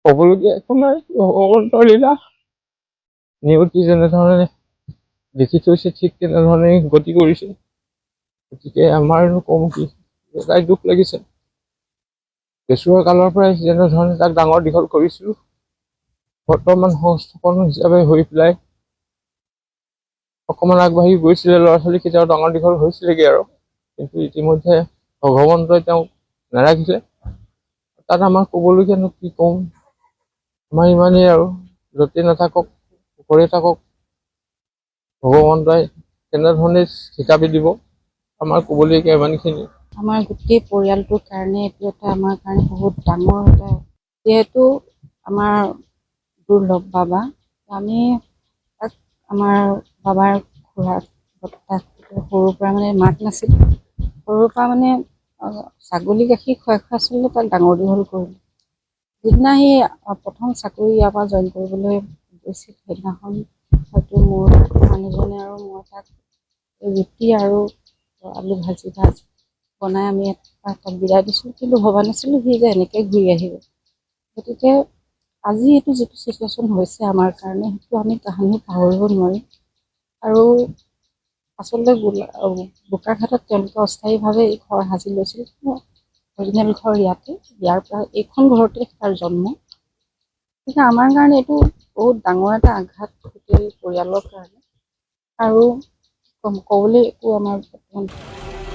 ক'বলগীয়া একো নাই, ভগৱন্তৰ লীলা। নিয়তি যেনেধৰণে লিখি থৈছে ঠিক তেনেধৰণে গতি কৰিছে। গতিকে আমাৰনো কম কি, এটাই দুখ লাগিছে। কেঁচুৱাৰ কালৰ পৰাই যেনেধৰণে তাক ডাঙৰ দীঘল কৰিছিলোঁ, বৰ্তমান সংস্থাপন হিচাপে হৈ পেলাই অকণমান আগবাঢ়ি গৈছিলে, ল'ৰা ছোৱালী কেতিয়াও ডাঙৰ দীঘল হৈছিলেগৈ আৰু। কিন্তু ইতিমধ্যে ভগৱন্তই তেওঁক নাৰাখিলে। তাত আমাৰ ক'বলগীয়ানো কি ক'ম, আমাৰ ইমানেই আৰু। য'তে নাথাকক, ঘৰে থাকক, ভগৱন্তই তেনেধৰণে শিকাবি দিব। আমাৰ ক'বলগীয়া ইমানখিনি। আমাৰ গোটেই পৰিয়ালটোৰ কাৰণে এইটো এটা আমাৰ কাৰণে বহুত ডাঙৰ এটা, যিহেতু আমাৰ দুৰ্লভ বাবা, আমি তাক আমাৰ বাবাৰ খুৰা তাক সৰুৰ পৰা মানে মাক নাছিল, সৰুৰ পৰা মানে ছাগলী গাখীৰ খুৱাই আচলতে তাক ডাঙৰ দীঘল কৰিলোঁ। যিদিনা সি প্ৰথম চাকৰি ইয়াৰ পৰা জইন কৰিবলৈ গৈছিল, সেইদিনাখন হয়তো মোৰ মানুহজনে আৰু মই তাক ৰুটি আৰু আলু ভাজি বনাই আমি তাক বিদায় দিছোঁ। কিন্তু ভবা নাছিলোঁ সি যে এনেকৈ ঘূৰি আহিব। গতিকে আজি এইটো যিটো চিটুৱেশ্যন হৈছে আমাৰ কাৰণে, সেইটো আমি কাহানি পাহৰিব নোৱাৰিম। আৰু আচলতে বোকাখাটত তেওঁলোকে অস্থায়ীভাৱে এই ঘৰ সাজি লৈছিল। অৰিজিনেল ঘৰ ইয়াতে, ইয়াৰ পৰা এইখন ঘৰতে তাৰ জন্ম। গতিকে আমাৰ কাৰণে এইটো বহুত ডাঙৰ এটা আঘাত গোটেই পৰিয়ালৰ কাৰণে। আৰু ক'বলৈ একো আমাৰ